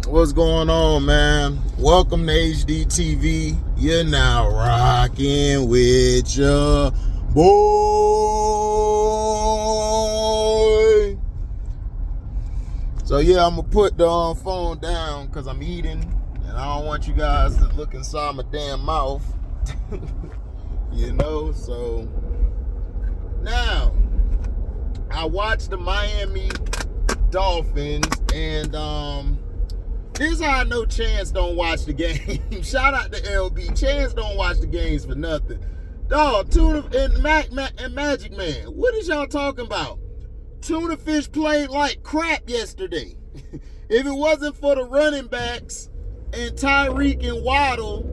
What's going on, man? Welcome to HDiiTV. You're now rocking with your boy. So yeah, I'm gonna put the phone down because I'm eating and I don't want you guys to look inside my damn mouth. So now I watched the Miami Dolphins, and this is how I know Chance don't watch the game. Shout out to LB. Chance don't watch the games for nothing. Dog, Tuna and Magic Man, what is y'all talking about? Tuna Fish played like crap yesterday. If it wasn't for the running backs and Tyreek and Waddle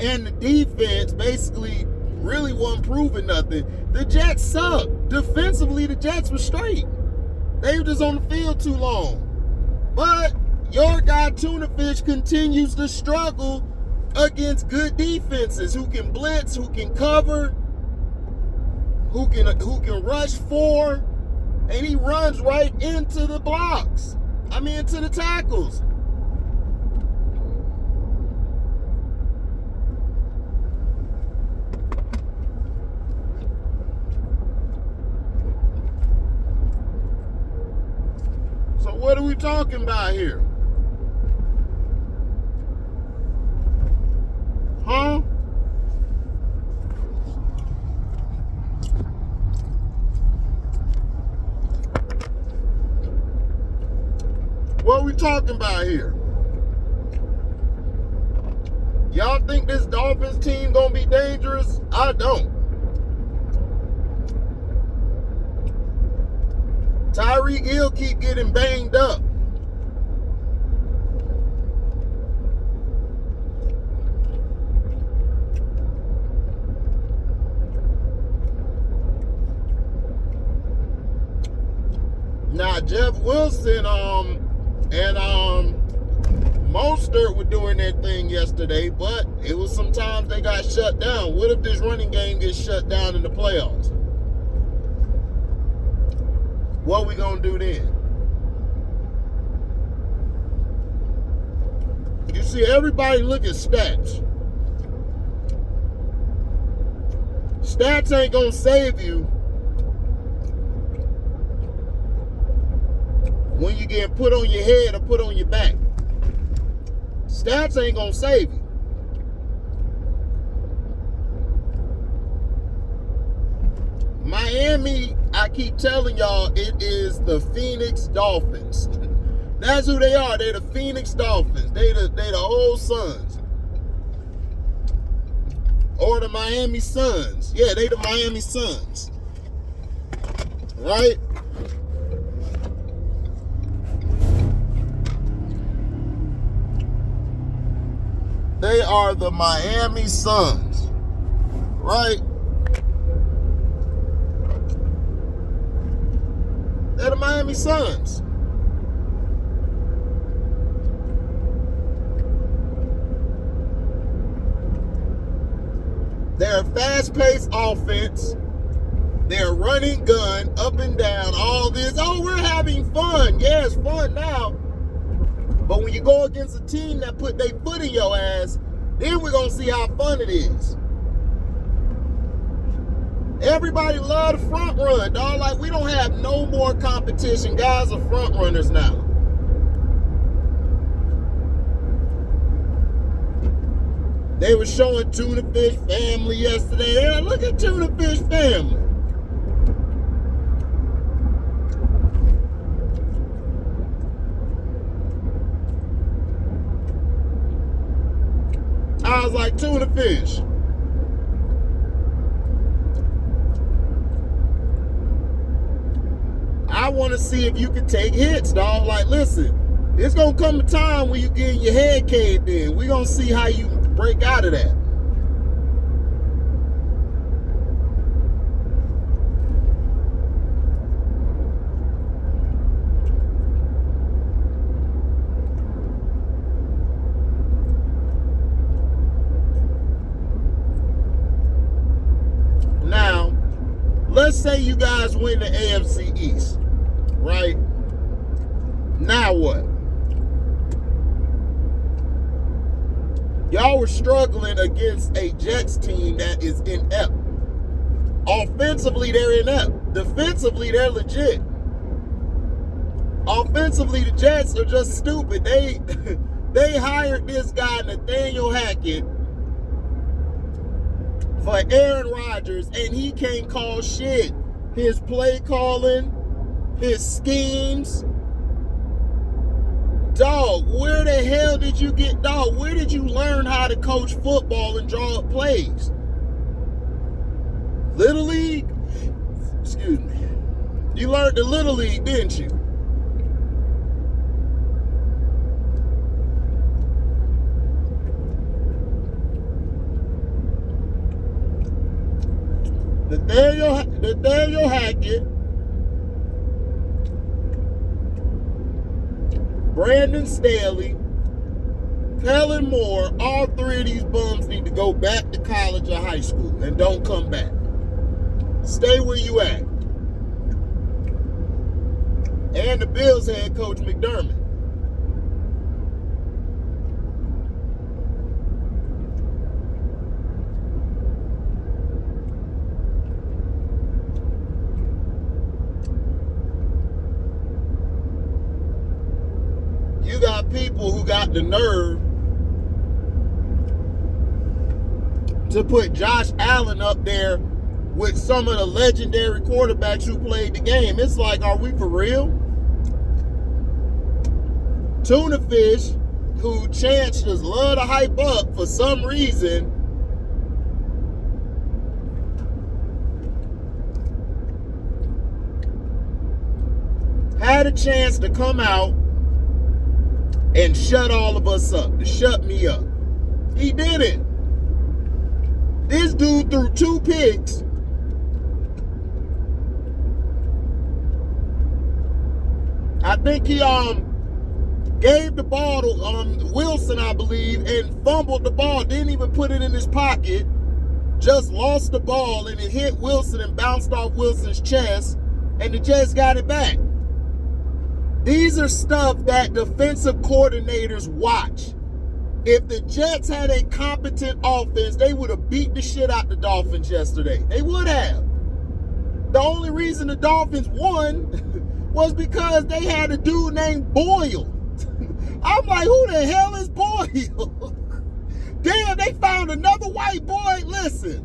and the defense basically really wasn't proving nothing, the Jets sucked. Defensively, the Jets were straight. They were just on the field too long. But your guy Tuna Fish continues to struggle against good defenses who can blitz, who can cover, who can rush for, and he runs right into the blocks. Into the tackles. So what are we talking about here? Huh? What are we talking about here? Y'all think this Dolphins team gonna be dangerous? I don't. Tyreek Hill keep getting banged up. Now Jeff Wilson and Mostert were doing their thing yesterday, but it was sometimes they got shut down. What if this running game gets shut down in the playoffs? What we gonna do then? You see, everybody look at stats. Stats ain't gonna save you when you get put on your head or put on your back. Stats ain't gonna save you. Miami, I keep telling y'all, it is the Phoenix Dolphins. That's who they are. They're the Phoenix Dolphins. They the old Suns. Or the Miami Suns. Yeah, they the Miami Suns. Right? They are the Miami Suns. Right? They're the Miami Suns. They're a fast-paced offense. They're running gun, up and down, all this. Oh, we're having fun. Yeah, it's fun now. But when you go against a team that put their foot in your ass, then we're going to see how fun it is. Everybody love the front run, dog. Like, we don't have no more competition. Guys are front runners now. They were showing Tuna Fish Family yesterday. They're like, look at Tuna Fish Family. I was like, Tuna Fish. I want to see if you can take hits, dog. Like, listen, it's going to come a time when you get your head caved in. We're going to see how you break out of that. Now, let's say you guys win the AFC East, right? Now what? Y'all were struggling against a Jets team that is inept. Offensively, they're inept. Defensively, they're legit. Offensively, the Jets are just stupid. They hired this guy, Nathaniel Hackett, for Aaron Rodgers, and he can't call shit. His play calling, his schemes. Dog, where the hell did you get, dog, where did you learn how to coach football and draw up plays? Little League? Excuse me. You learned the Little League, didn't you? Nathaniel Hackett, Brandon Staley, Kellen Moore, all three of these bums need to go back to college or high school and don't come back. Stay where you at. And the Bills head coach McDermott. You got people who got the nerve to put Josh Allen up there with some of the legendary quarterbacks who played the game. It's like, are we for real? Tuna Fish, who Chance just love to hype up for some reason, had a chance to come out and shut all of us up, to shut me up. He didn't. This dude threw 2 picks. I think he gave the ball to Wilson, I believe, and fumbled the ball, didn't even put it in his pocket, just lost the ball, and it hit Wilson and bounced off Wilson's chest, and the Jets got it back. These are stuff that defensive coordinators watch. If the Jets had a competent offense, they would have beat the shit out the Dolphins yesterday. They would have. The only reason the Dolphins won was because they had a dude named Boyle. I'm like, who the hell is Boyle? Damn, they found another white boy. Listen,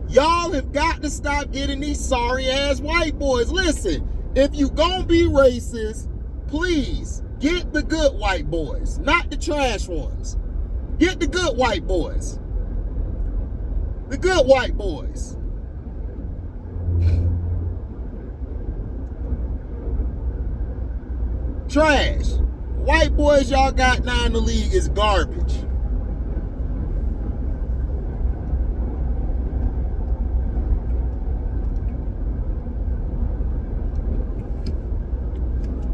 y'all have got to stop getting these sorry-ass white boys. Listen, if you gonna be racist, please get the good white boys, not the trash ones. Get the good white boys. The good white boys. Trash. White boys y'all got now in the league is garbage.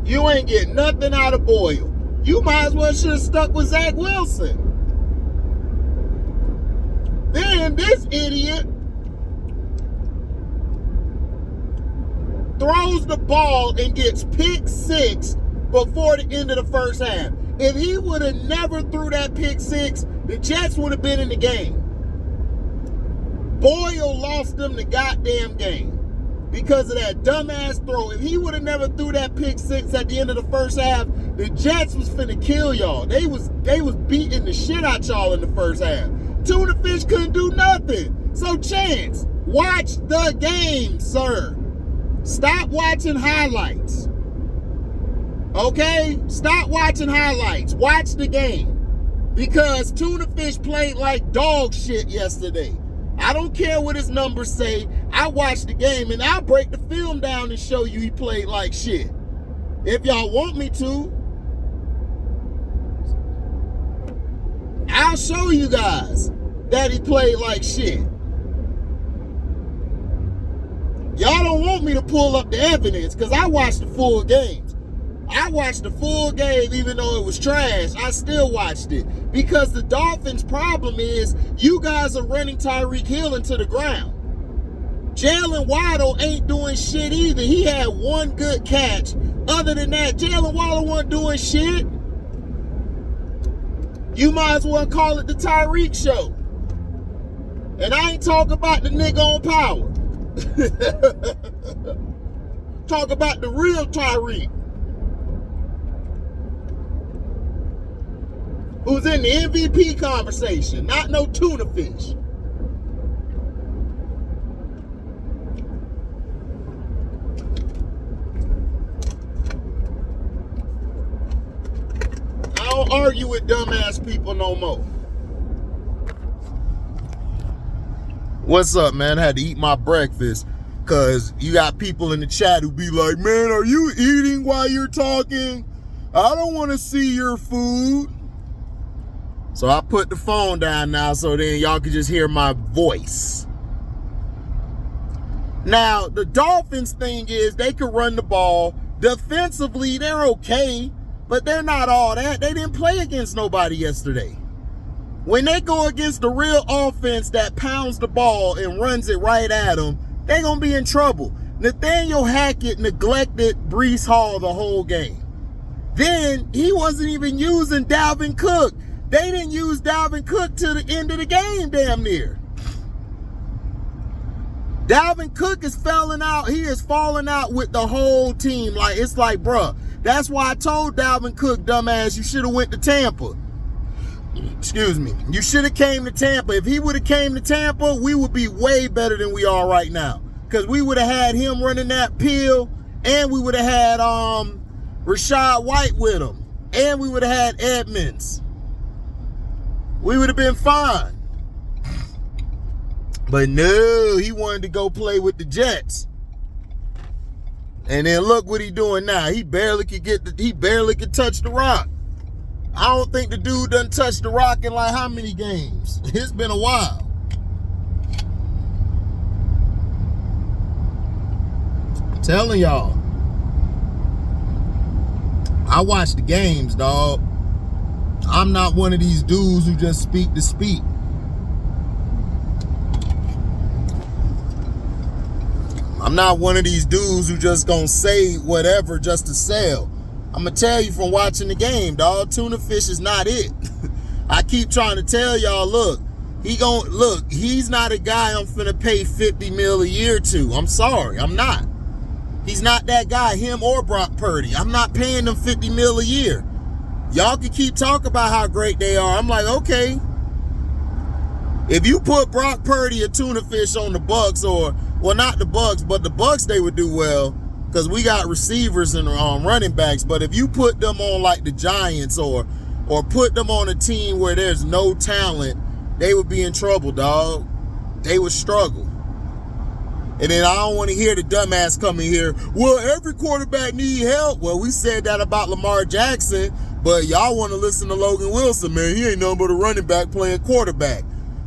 You ain't getting nothing out of Boyle. You might as well should have stuck with Zach Wilson. Then this idiot throws the ball and gets pick 6 before the end of the first half. If he would have never threw that pick 6, the Jets would have been in the game. Boyle lost them the goddamn game because of that dumbass throw. If he would have never threw that pick 6 at the end of the first half, the Jets was finna kill y'all. They was beating the shit out y'all in the first half. Tuna Fish couldn't do nothing. So Chance, watch the game, sir. Stop watching highlights. Okay? Stop watching highlights. Watch the game. Because Tuna Fish played like dog shit yesterday. I don't care what his numbers say. I watched the game and I'll break the film down and show you he played like shit. If y'all want me to, I'll show you guys that he played like shit. Y'all don't want me to pull up the evidence because I watched the full games. I watched the full game even though it was trash. I still watched it because the Dolphins' problem is you guys are running Tyreek Hill into the ground. Jalen Waddle ain't doing shit either. He had one good catch. Other than that, Jalen Waddle wasn't doing shit. You might as well call it the Tyreek show. And I ain't talking about the nigga on Power. Talk about the real Tyreek, who's in the MVP conversation, not no tuna fish. I don't argue with dumbass people no more. What's up, man? I had to eat my breakfast because you got people in the chat who be like, man, are you eating while you're talking? I don't want to see your food. So I put the phone down now so then y'all can just hear my voice. Now, the Dolphins thing is they can run the ball. Defensively, they're okay, but they're not all that. They didn't play against nobody yesterday. When they go against the real offense that pounds the ball and runs it right at them, they're going to be in trouble. Nathaniel Hackett neglected Breece Hall the whole game. Then he wasn't even using Dalvin Cook. They didn't use Dalvin Cook to the end of the game damn near. Dalvin Cook is falling out. He is falling out with the whole team. Like, it's like, bruh, that's why I told Dalvin Cook, dumbass, you should have went to Tampa. Excuse me. You should have came to Tampa. If he would have came to Tampa, we would be way better than we are right now. Because we would have had him running that pill, and we would have had Rashad White with him, and we would have had Edmonds. We would have been fine. But no, he wanted to go play with the Jets. And then look what he doing now. He barely could touch the rock. I don't think the dude done touched the rock in like how many games? It's been a while. I'm telling y'all. I watch the games, dog. I'm not one of these dudes who just speak to speak. I'm not one of these dudes who just gonna say whatever just to sell. I'm gonna tell you from watching the game, dog, tuna fish is not it. I keep trying to tell y'all, look, he's not a guy I'm finna pay $50 million a year to. I'm sorry, I'm not. He's not that guy, him or Brock Purdy. I'm not paying them $50 million a year. Y'all can keep talking about how great they are. I'm like, okay. If you put Brock Purdy or tuna fish on the Bucks, or, well, not the Bucks, but the Bucks, they would do well because we got receivers and running backs. But if you put them on like the Giants or put them on a team where there's no talent, they would be in trouble, dog. They would struggle. And then I don't want to hear the dumbass coming here, well, every quarterback need help. Well, we said that about Lamar Jackson, but y'all want to listen to Logan Wilson, man. He ain't nothing but a running back playing quarterback.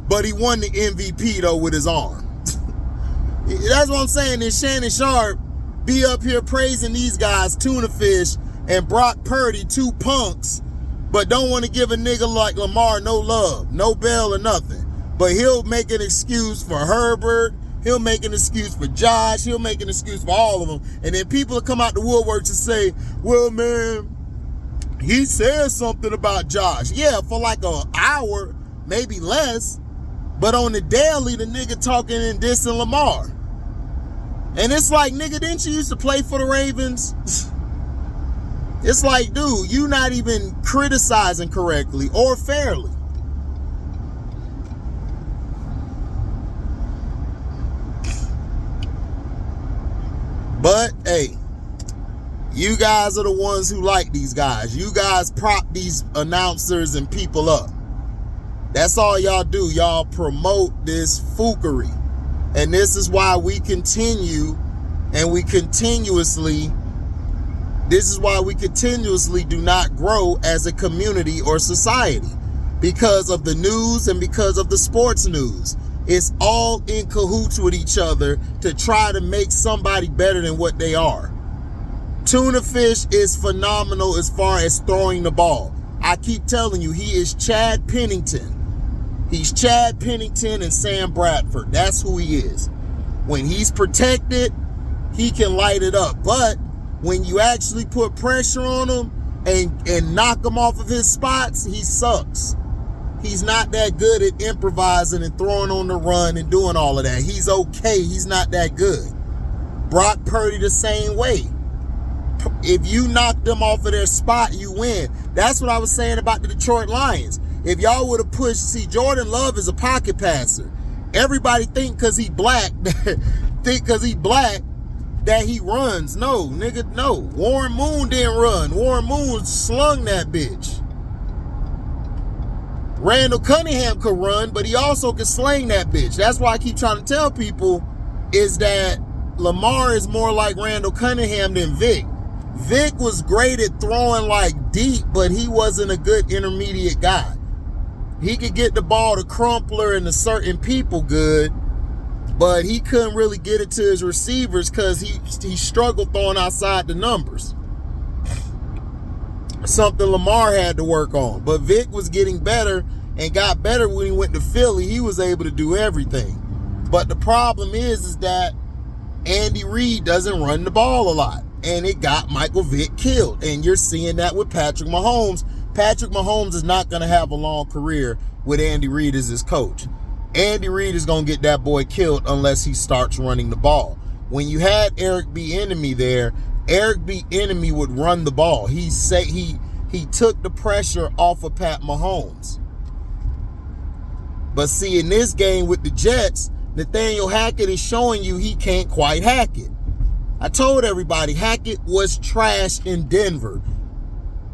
But he won the MVP, though, with his arm. That's what I'm saying. And Shannon Sharp be up here praising these guys, Tuna Fish and Brock Purdy, two punks, but don't want to give a nigga like Lamar no love, no bell or nothing. But he'll make an excuse for Herbert. He'll make an excuse for Josh. He'll make an excuse for all of them. And then people will come out the woodworks and say, well, man, he said something about Josh. Yeah, for like an hour, maybe less. But on the daily, the nigga talking and dissing Lamar. And it's like, nigga, didn't you used to play for the Ravens? It's like, dude, you not even criticizing correctly or fairly. But, hey, you guys are the ones who like these guys. You guys prop these announcers and people up. That's all y'all do. Y'all promote this foolery. And this is why we continue and this is why we continuously do not grow as a community or society, because of the news and because of the sports news. It's all in cahoots with each other to try to make somebody better than what they are. Tuna Fish is phenomenal as far as throwing the ball. I keep telling you, he is Chad Pennington. He's Chad Pennington and Sam Bradford. That's who he is. When he's protected, he can light it up. But when you actually put pressure on him and knock him off of his spots, he sucks. He's not that good at improvising and throwing on the run and doing all of that. He's okay. He's not that good. Brock Purdy the same way. If you knock them off of their spot, you win. That's what I was saying about the Detroit Lions. If y'all would have pushed, see, Jordan Love is a pocket passer. Everybody think because he black, that he runs. No, nigga, no. Warren Moon didn't run. Warren Moon slung that bitch. Randall Cunningham could run, but he also could sling that bitch. That's why I keep trying to tell people is that Lamar is more like Randall Cunningham than Vic. Vic was great at throwing like deep, but he wasn't a good intermediate guy. He could get the ball to Crumpler and to certain people good, but he couldn't really get it to his receivers because he struggled throwing outside the numbers. Something Lamar had to work on. But Vic was getting better and got better when he went to Philly. He was able to do everything. But the problem is that Andy Reid doesn't run the ball a lot. And it got Michael Vick killed. And you're seeing that with Patrick Mahomes. Patrick Mahomes is not going to have a long career with Andy Reid as his coach. Andy Reid is going to get that boy killed unless he starts running the ball. When you had Eric Bieniemy there, Eric Bieniemy would run the ball. He took the pressure off of Pat Mahomes. But see, in this game with the Jets, Nathaniel Hackett is showing you he can't quite hack it. I told everybody Hackett was trash in Denver.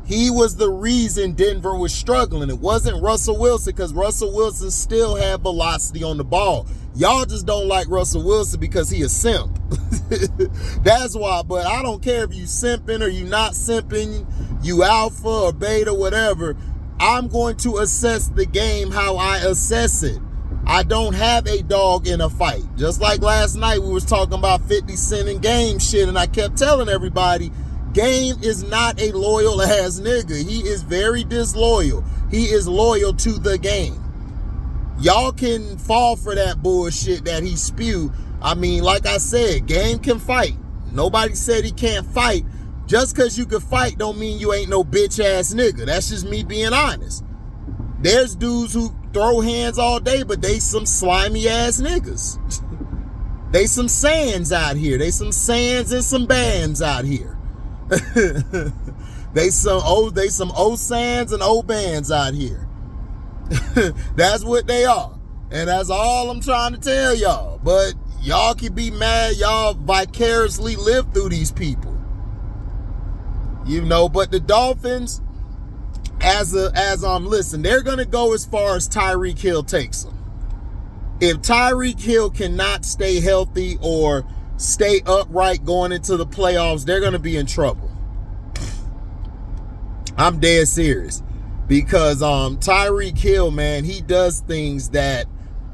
He was the reason Denver was struggling. It wasn't Russell Wilson, because Russell Wilson still had velocity on the ball. Y'all just don't like Russell Wilson because he a simp. That's why. But I don't care if you simping or you not simping, you alpha or beta, whatever. I'm going to assess the game how I assess it. I don't have a dog in a fight. Just like last night we was talking about 50 Cent and Game shit, and I kept telling everybody, Game is not a loyal ass nigga. He is very disloyal. He is loyal to the game. Y'all can fall for that bullshit that he spew. I mean, like I said, Game can fight. Nobody said he can't fight. Just because you can fight don't mean you ain't no bitch ass nigga. That's just me being honest. There's dudes who throw hands all day, but they some slimy ass niggas. They some sands out here. They some sands and some bands out here. They some old sands and old bands out here. That's what they are. And that's all I'm trying to tell y'all. But y'all can be mad. Y'all vicariously live through these people. You know, but the Dolphins, listen, they're going to go as far as Tyreek Hill takes them. If Tyreek Hill cannot stay healthy or stay upright going into the playoffs, they're going to be in trouble. I'm dead serious. Because Tyreek Hill, man, he does things that,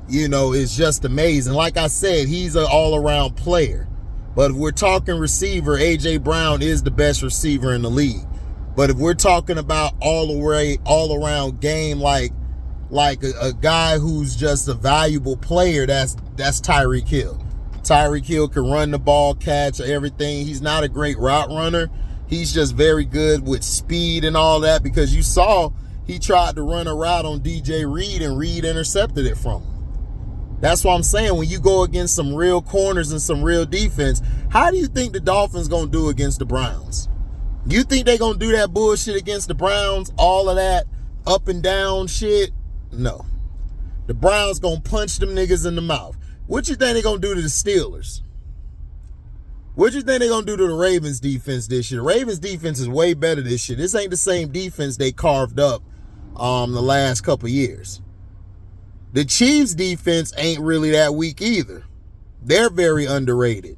you know, is just amazing. Like I said, he's an all-around player. But if we're talking receiver, A.J. Brown is the best receiver in the league. But if we're talking about all-around game, like a guy who's just a valuable player, that's Tyreek Hill. Tyreek Hill can run the ball, catch, everything. He's not a great route runner. He's just very good with speed and all that, because you saw he tried to run a route on DJ Reed and Reed intercepted it from him. That's what I'm saying. When you go against some real corners and some real defense, how do you think the Dolphins going to do against the Browns? You think they're going to do that bullshit against the Browns? All of that up and down shit? No. The Browns going to punch them niggas in the mouth. What you think they're going to do to the Steelers? What you think they're going to do to the Ravens defense this year? The Ravens defense is way better this year. This ain't the same defense they carved up the last couple years. The Chiefs defense ain't really that weak either. They're very underrated.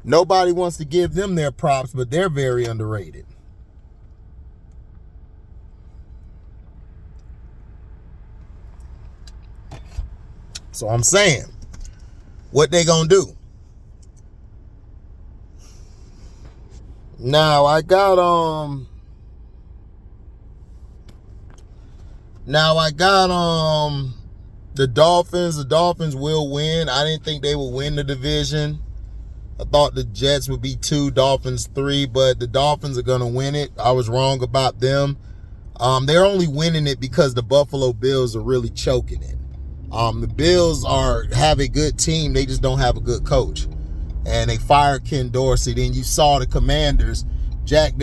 Nobody wants to give them their props, but they're very underrated. So I'm saying, what they gonna do? Now I got the Dolphins. The Dolphins will win. I didn't think they would win the division. I thought the Jets would be 2, Dolphins 3, but the Dolphins are going to win it. I was wrong about them. They're only winning it because the Buffalo Bills are really choking it. The Bills have a good team. They just don't have a good coach. And they fired Ken Dorsey. Then you saw the Commanders, Ron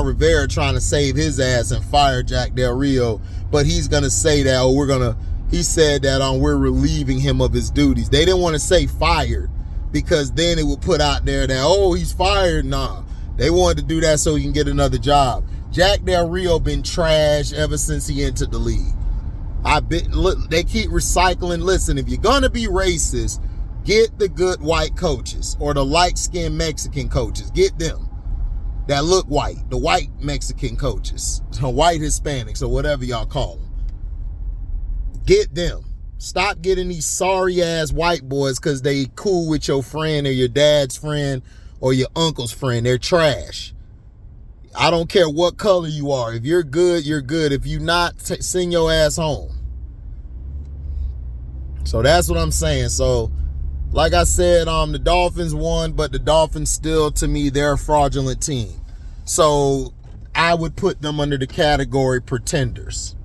Rivera trying to save his ass and fire Jack Del Rio. But he's going to say that, he said that we're relieving him of his duties. They didn't want to say fired because then it would put out there that, he's fired. Nah, they wanted to do that so he can get another job. Jack Del Rio been trash ever since he entered the league. Look, they keep recycling. Listen, if you're going to be racist, get the good white coaches or the light-skinned Mexican coaches. Get them that look white, the white Mexican coaches, white Hispanics or whatever y'all call them. Get them. Stop getting these sorry-ass white boys because they cool with your friend or your dad's friend or your uncle's friend. They're trash. I don't care what color you are. If you're good, you're good. If you're not, send your ass home. So that's what I'm saying. So, like I said, the Dolphins won, but the Dolphins still, to me, they're a fraudulent team. So I would put them under the category pretenders.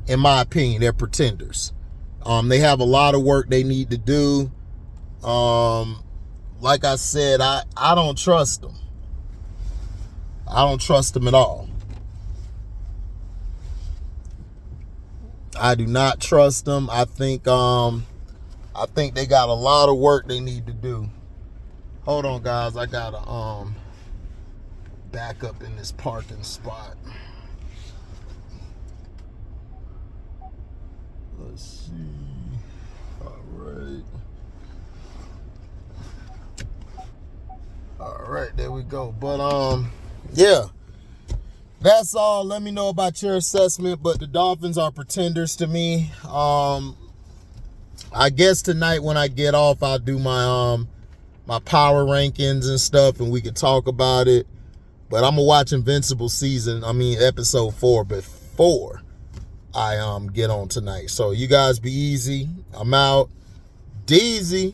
In my opinion, they're pretenders. They have a lot of work they need to do. Like I said, I don't trust them. I don't trust them at all. I do not trust them. I think they got a lot of work they need to do. Hold on, guys. I gotta back up in this parking spot. Let's see. All right, there we go. But yeah. That's all. Let me know about your assessment, but the Dolphins are pretenders to me. I guess tonight when I get off, I'll do my my power rankings and stuff, and we can talk about it. But I'm gonna watch Invincible episode 4 before I get on tonight. So you guys be easy. I'm out. Deezy.